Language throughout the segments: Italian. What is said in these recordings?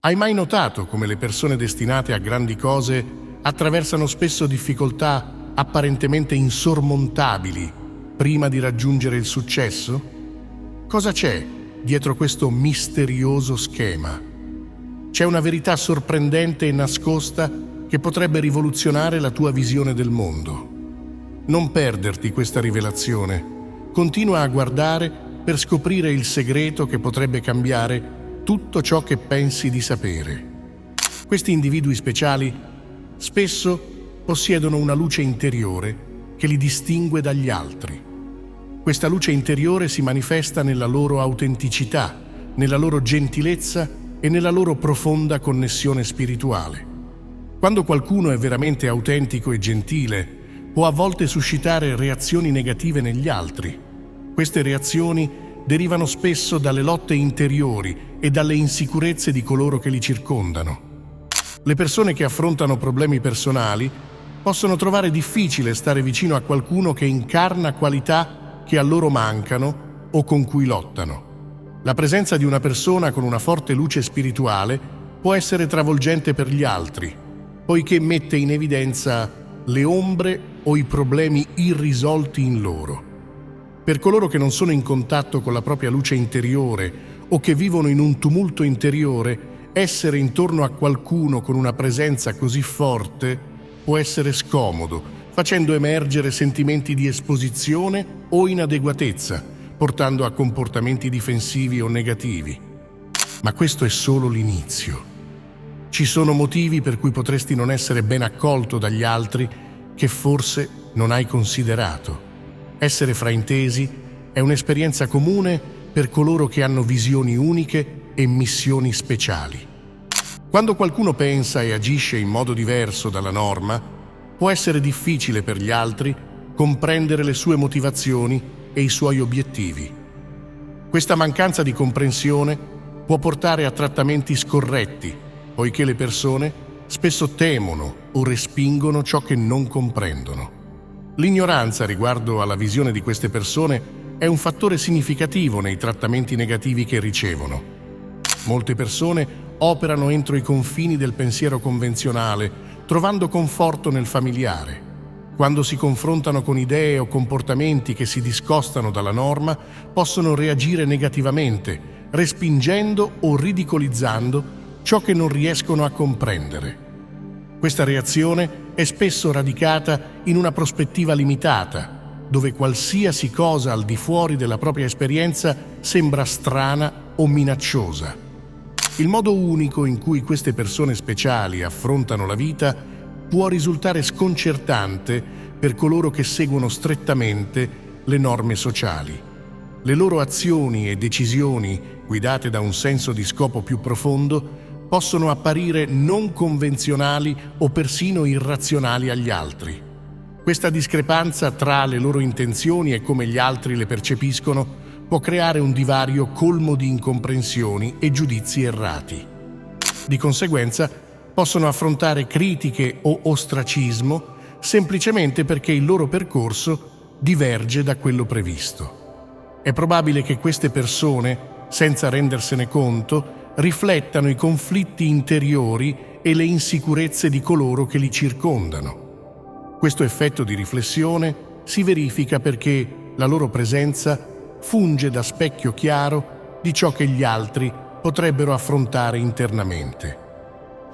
Hai mai notato come le persone destinate a grandi cose attraversano spesso difficoltà apparentemente insormontabili prima di raggiungere il successo? Cosa c'è dietro questo misterioso schema? C'è una verità sorprendente e nascosta che potrebbe rivoluzionare la tua visione del mondo. Non perderti questa rivelazione. Continua a guardare per scoprire il segreto che potrebbe cambiare tutto ciò che pensi di sapere. Questi individui speciali spesso possiedono una luce interiore che li distingue dagli altri. Questa luce interiore si manifesta nella loro autenticità, nella loro gentilezza e nella loro profonda connessione spirituale. Quando qualcuno è veramente autentico e gentile, può a volte suscitare reazioni negative negli altri. Queste reazioni derivano spesso dalle lotte interiori e dalle insicurezze di coloro che li circondano. Le persone che affrontano problemi personali possono trovare difficile stare vicino a qualcuno che incarna qualità che a loro mancano o con cui lottano. La presenza di una persona con una forte luce spirituale può essere travolgente per gli altri, poiché mette in evidenza le ombre o i problemi irrisolti in loro. Per coloro che non sono in contatto con la propria luce interiore o che vivono in un tumulto interiore, essere intorno a qualcuno con una presenza così forte può essere scomodo, facendo emergere sentimenti di esposizione o inadeguatezza, portando a comportamenti difensivi o negativi. Ma questo è solo l'inizio. Ci sono motivi per cui potresti non essere ben accolto dagli altri che forse non hai considerato. Essere fraintesi è un'esperienza comune per coloro che hanno visioni uniche e missioni speciali. Quando qualcuno pensa e agisce in modo diverso dalla norma, può essere difficile per gli altri comprendere le sue motivazioni e i suoi obiettivi. Questa mancanza di comprensione può portare a trattamenti scorretti, poiché le persone spesso temono o respingono ciò che non comprendono. L'ignoranza riguardo alla visione di queste persone è un fattore significativo nei trattamenti negativi che ricevono. Molte persone operano entro i confini del pensiero convenzionale, trovando conforto nel familiare. Quando si confrontano con idee o comportamenti che si discostano dalla norma, possono reagire negativamente, respingendo o ridicolizzando ciò che non riescono a comprendere. Questa reazione è spesso radicata in una prospettiva limitata, dove qualsiasi cosa al di fuori della propria esperienza sembra strana o minacciosa. Il modo unico in cui queste persone speciali affrontano la vita può risultare sconcertante per coloro che seguono strettamente le norme sociali. Le loro azioni e decisioni, guidate da un senso di scopo più profondo, possono apparire non convenzionali o persino irrazionali agli altri. Questa discrepanza tra le loro intenzioni e come gli altri le percepiscono può creare un divario colmo di incomprensioni e giudizi errati. Di conseguenza, possono affrontare critiche o ostracismo semplicemente perché il loro percorso diverge da quello previsto. È probabile che queste persone, senza rendersene conto, riflettano i conflitti interiori e le insicurezze di coloro che li circondano. Questo effetto di riflessione si verifica perché la loro presenza funge da specchio chiaro di ciò che gli altri potrebbero affrontare internamente.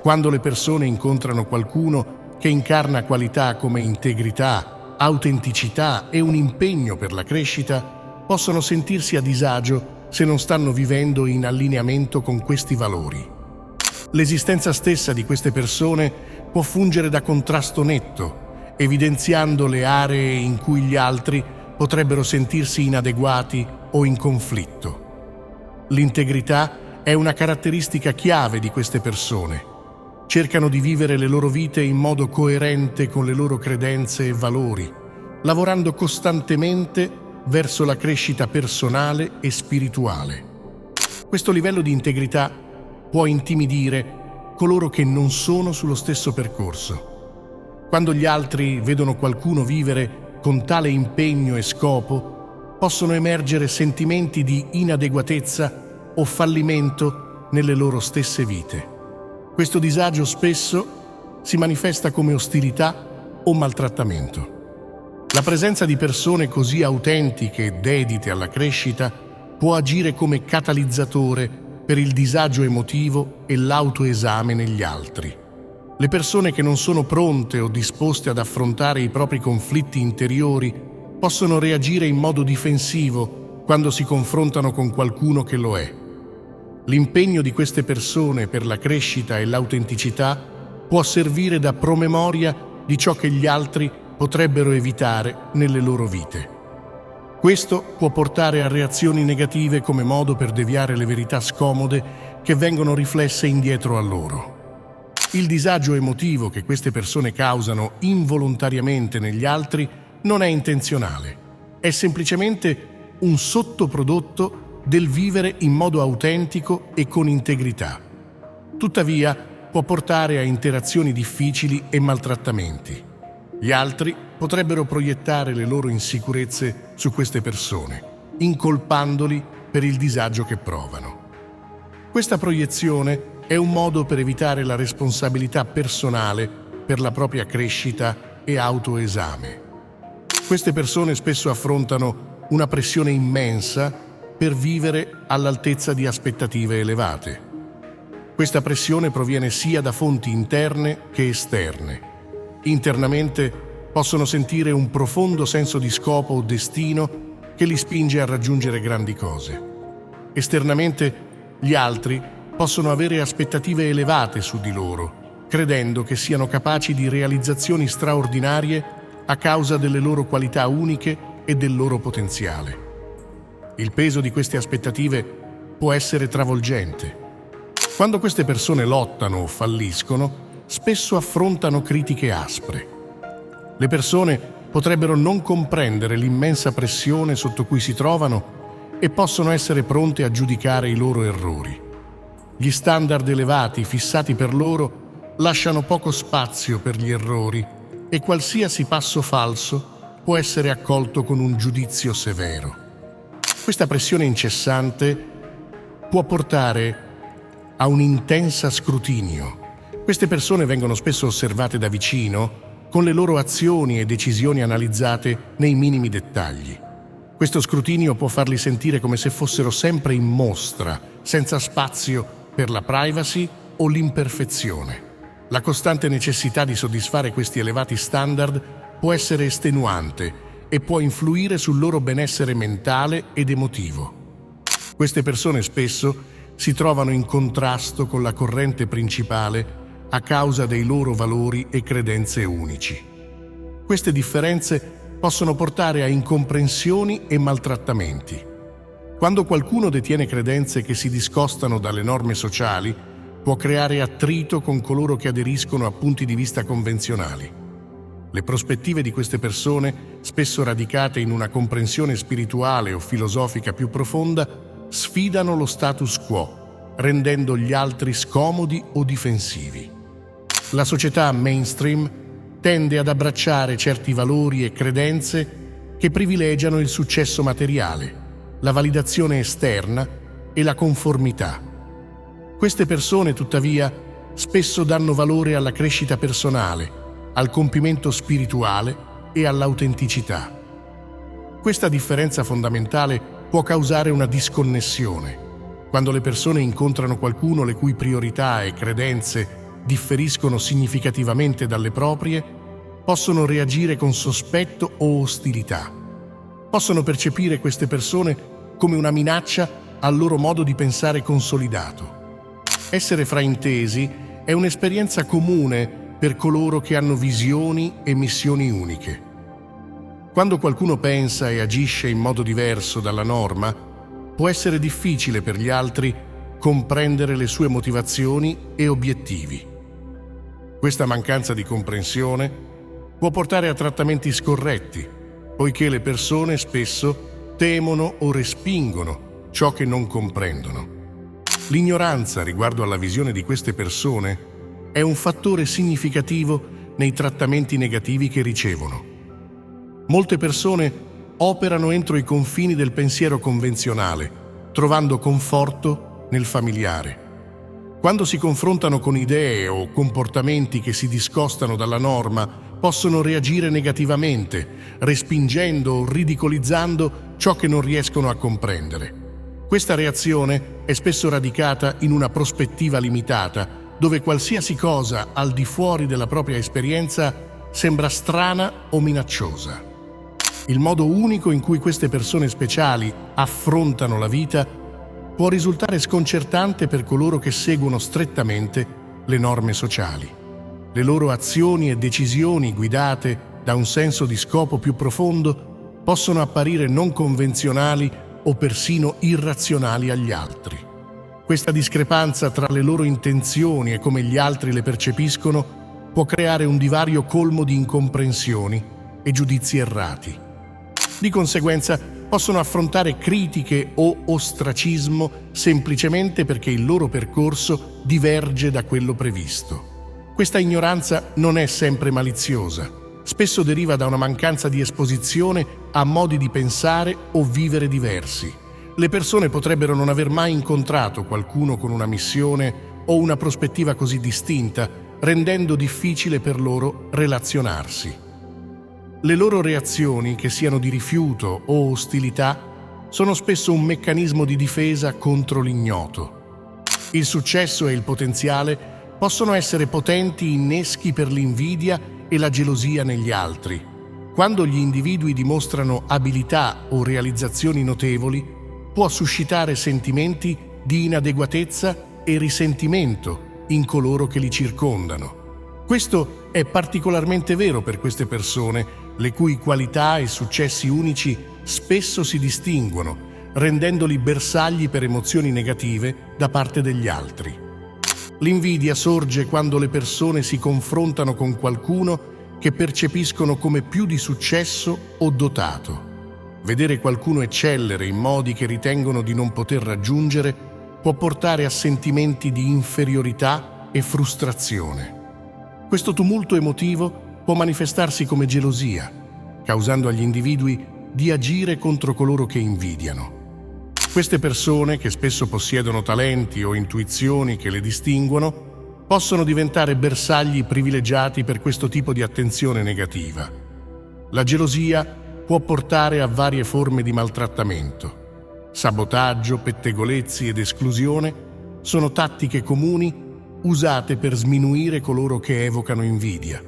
Quando le persone incontrano qualcuno che incarna qualità come integrità, autenticità e un impegno per la crescita, possono sentirsi a disagio se non stanno vivendo in allineamento con questi valori. L'esistenza stessa di queste persone può fungere da contrasto netto, evidenziando le aree in cui gli altri potrebbero sentirsi inadeguati o in conflitto. L'integrità è una caratteristica chiave di queste persone. Cercano di vivere le loro vite in modo coerente con le loro credenze e valori, lavorando costantemente verso la crescita personale e spirituale. Questo livello di integrità può intimidire coloro che non sono sullo stesso percorso. Quando gli altri vedono qualcuno vivere con tale impegno e scopo, possono emergere sentimenti di inadeguatezza o fallimento nelle loro stesse vite. Questo disagio spesso si manifesta come ostilità o maltrattamento. La presenza di persone così autentiche e dedite alla crescita può agire come catalizzatore per il disagio emotivo e l'autoesame negli altri. Le persone che non sono pronte o disposte ad affrontare i propri conflitti interiori possono reagire in modo difensivo quando si confrontano con qualcuno che lo è. L'impegno di queste persone per la crescita e l'autenticità può servire da promemoria di ciò che gli altri potrebbero evitare nelle loro vite. Questo può portare a reazioni negative come modo per deviare le verità scomode che vengono riflesse indietro a loro. Il disagio emotivo che queste persone causano involontariamente negli altri non è intenzionale, è semplicemente un sottoprodotto del vivere in modo autentico e con integrità. Tuttavia, può portare a interazioni difficili e maltrattamenti. Gli altri potrebbero proiettare le loro insicurezze su queste persone, incolpandoli per il disagio che provano. Questa proiezione è un modo per evitare la responsabilità personale per la propria crescita e autoesame. Queste persone spesso affrontano una pressione immensa per vivere all'altezza di aspettative elevate. Questa pressione proviene sia da fonti interne che esterne. Internamente possono sentire un profondo senso di scopo o destino che li spinge a raggiungere grandi cose. Esternamente, gli altri possono avere aspettative elevate su di loro, credendo che siano capaci di realizzazioni straordinarie a causa delle loro qualità uniche e del loro potenziale. Il peso di queste aspettative può essere travolgente. Quando queste persone lottano o falliscono, spesso affrontano critiche aspre. Le persone potrebbero non comprendere l'immensa pressione sotto cui si trovano e possono essere pronte a giudicare i loro errori. Gli standard elevati fissati per loro lasciano poco spazio per gli errori e qualsiasi passo falso può essere accolto con un giudizio severo. Questa pressione incessante può portare a un intenso scrutinio. Queste persone vengono spesso osservate da vicino, con le loro azioni e decisioni analizzate nei minimi dettagli. Questo scrutinio può farli sentire come se fossero sempre in mostra, senza spazio per la privacy o l'imperfezione. La costante necessità di soddisfare questi elevati standard può essere estenuante e può influire sul loro benessere mentale ed emotivo. Queste persone spesso si trovano in contrasto con la corrente principale a causa dei loro valori e credenze unici. Queste differenze possono portare a incomprensioni e maltrattamenti. Quando qualcuno detiene credenze che si discostano dalle norme sociali, può creare attrito con coloro che aderiscono a punti di vista convenzionali. Le prospettive di queste persone, spesso radicate in una comprensione spirituale o filosofica più profonda, sfidano lo status quo, rendendo gli altri scomodi o difensivi. La società mainstream tende ad abbracciare certi valori e credenze che privilegiano il successo materiale, la validazione esterna e la conformità. Queste persone, tuttavia, spesso danno valore alla crescita personale, al compimento spirituale e all'autenticità. Questa differenza fondamentale può causare una disconnessione. Quando le persone incontrano qualcuno le cui priorità e credenze differiscono significativamente dalle proprie, possono reagire con sospetto o ostilità. Possono percepire queste persone come una minaccia al loro modo di pensare consolidato. Essere fraintesi è un'esperienza comune per coloro che hanno visioni e missioni uniche. Quando qualcuno pensa e agisce in modo diverso dalla norma, può essere difficile per gli altri comprendere le sue motivazioni e obiettivi. Questa mancanza di comprensione può portare a trattamenti scorretti, poiché le persone spesso temono o respingono ciò che non comprendono. L'ignoranza riguardo alla visione di queste persone è un fattore significativo nei trattamenti negativi che ricevono. Molte persone operano entro i confini del pensiero convenzionale, trovando conforto nel familiare. Quando si confrontano con idee o comportamenti che si discostano dalla norma, possono reagire negativamente, respingendo o ridicolizzando ciò che non riescono a comprendere. Questa reazione è spesso radicata in una prospettiva limitata, dove qualsiasi cosa al di fuori della propria esperienza sembra strana o minacciosa. Il modo unico in cui queste persone speciali affrontano la vita può risultare sconcertante per coloro che seguono strettamente le norme sociali. Le loro azioni e decisioni, guidate da un senso di scopo più profondo, possono apparire non convenzionali o persino irrazionali agli altri. Questa discrepanza tra le loro intenzioni e come gli altri le percepiscono può creare un divario colmo di incomprensioni e giudizi errati. Di conseguenza, possono affrontare critiche o ostracismo semplicemente perché il loro percorso diverge da quello previsto. Questa ignoranza non è sempre maliziosa, spesso deriva da una mancanza di esposizione a modi di pensare o vivere diversi. Le persone potrebbero non aver mai incontrato qualcuno con una missione o una prospettiva così distinta, rendendo difficile per loro relazionarsi. Le loro reazioni, che siano di rifiuto o ostilità, sono spesso un meccanismo di difesa contro l'ignoto. Il successo e il potenziale possono essere potenti inneschi per l'invidia e la gelosia negli altri. Quando gli individui dimostrano abilità o realizzazioni notevoli, può suscitare sentimenti di inadeguatezza e risentimento in coloro che li circondano. Questo è particolarmente vero per queste persone, le cui qualità e successi unici spesso si distinguono, rendendoli bersagli per emozioni negative da parte degli altri. L'invidia sorge quando le persone si confrontano con qualcuno che percepiscono come più di successo o dotato. Vedere qualcuno eccellere in modi che ritengono di non poter raggiungere può portare a sentimenti di inferiorità e frustrazione. Questo tumulto emotivo può manifestarsi come gelosia, causando agli individui di agire contro coloro che invidiano. Queste persone, che spesso possiedono talenti o intuizioni che le distinguono, possono diventare bersagli privilegiati per questo tipo di attenzione negativa. La gelosia può portare a varie forme di maltrattamento. Sabotaggio, pettegolezzi ed esclusione sono tattiche comuni usate per sminuire coloro che evocano invidia.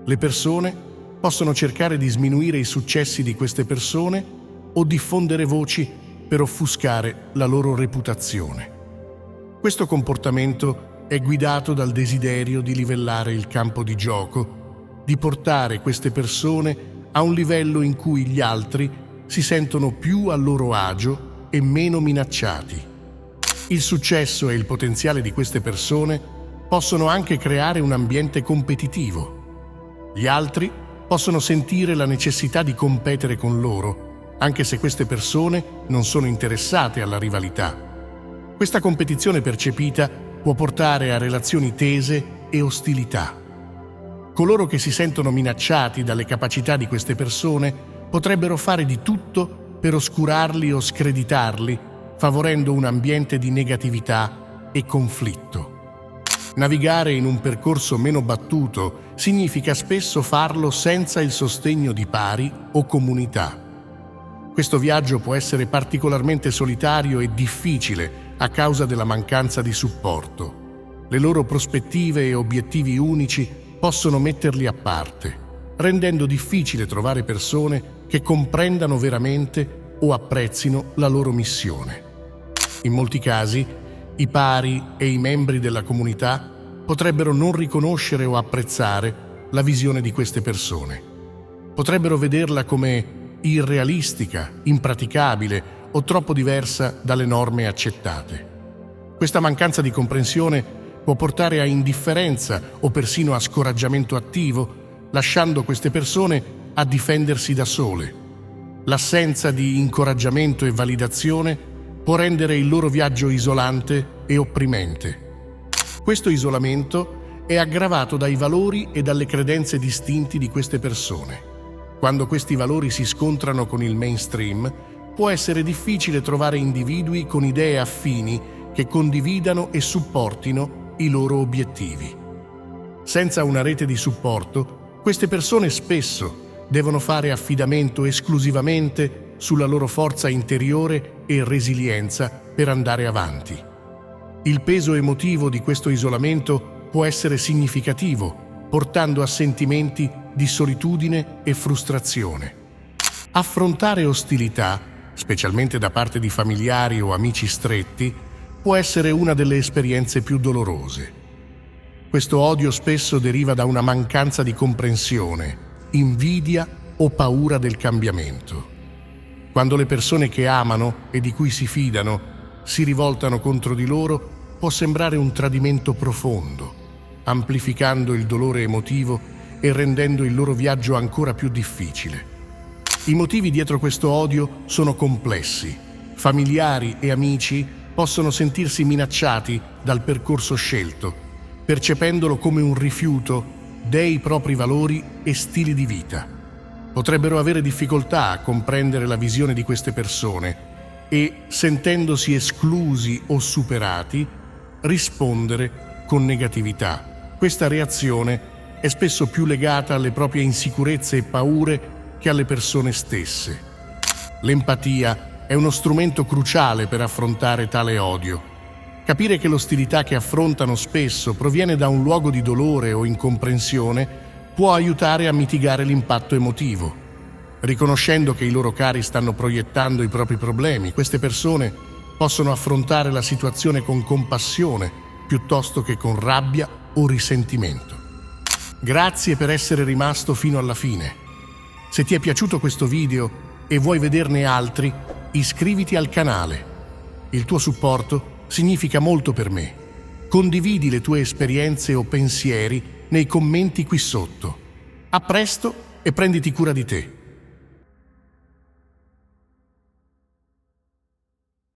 Le persone possono cercare di sminuire i successi di queste persone o diffondere voci per offuscare la loro reputazione. Questo comportamento è guidato dal desiderio di livellare il campo di gioco, di portare queste persone a un livello in cui gli altri si sentono più a loro agio e meno minacciati. Il successo e il potenziale di queste persone possono anche creare un ambiente competitivo. Gli altri possono sentire la necessità di competere con loro, anche se queste persone non sono interessate alla rivalità. Questa competizione percepita può portare a relazioni tese e ostilità. Coloro che si sentono minacciati dalle capacità di queste persone potrebbero fare di tutto per oscurarli o screditarli, favorendo un ambiente di negatività e conflitto. Navigare in un percorso meno battuto significa spesso farlo senza il sostegno di pari o comunità. Questo viaggio può essere particolarmente solitario e difficile a causa della mancanza di supporto. Le loro prospettive e obiettivi unici possono metterli a parte, rendendo difficile trovare persone che comprendano veramente o apprezzino la loro missione. In molti casi, i pari e i membri della comunità potrebbero non riconoscere o apprezzare la visione di queste persone. Potrebbero vederla come irrealistica, impraticabile o troppo diversa dalle norme accettate. Questa mancanza di comprensione può portare a indifferenza o persino a scoraggiamento attivo, lasciando queste persone a difendersi da sole. L'assenza di incoraggiamento e validazione può rendere il loro viaggio isolante e opprimente. Questo isolamento è aggravato dai valori e dalle credenze distinti di queste persone. Quando questi valori si scontrano con il mainstream, può essere difficile trovare individui con idee affini che condividano e supportino i loro obiettivi. Senza una rete di supporto, queste persone spesso devono fare affidamento esclusivamente sulla loro forza interiore e resilienza per andare avanti. Il peso emotivo di questo isolamento può essere significativo, portando a sentimenti di solitudine e frustrazione. Affrontare ostilità, specialmente da parte di familiari o amici stretti, può essere una delle esperienze più dolorose. Questo odio spesso deriva da una mancanza di comprensione, invidia o paura del cambiamento. Quando le persone che amano e di cui si fidano si rivoltano contro di loro, può sembrare un tradimento profondo, amplificando il dolore emotivo e rendendo il loro viaggio ancora più difficile. I motivi dietro questo odio sono complessi. Familiari e amici possono sentirsi minacciati dal percorso scelto, percependolo come un rifiuto dei propri valori e stili di vita. Potrebbero avere difficoltà a comprendere la visione di queste persone e, sentendosi esclusi o superati, rispondere con negatività. Questa reazione è spesso più legata alle proprie insicurezze e paure che alle persone stesse. L'empatia è uno strumento cruciale per affrontare tale odio. Capire che l'ostilità che affrontano spesso proviene da un luogo di dolore o incomprensione può aiutare a mitigare l'impatto emotivo. Riconoscendo che i loro cari stanno proiettando i propri problemi, queste persone possono affrontare la situazione con compassione piuttosto che con rabbia o risentimento. Grazie per essere rimasto fino alla fine. Se ti è piaciuto questo video e vuoi vederne altri, iscriviti al canale. Il tuo supporto significa molto per me. Condividi le tue esperienze o pensieri nei commenti qui sotto. A presto e prenditi cura di te.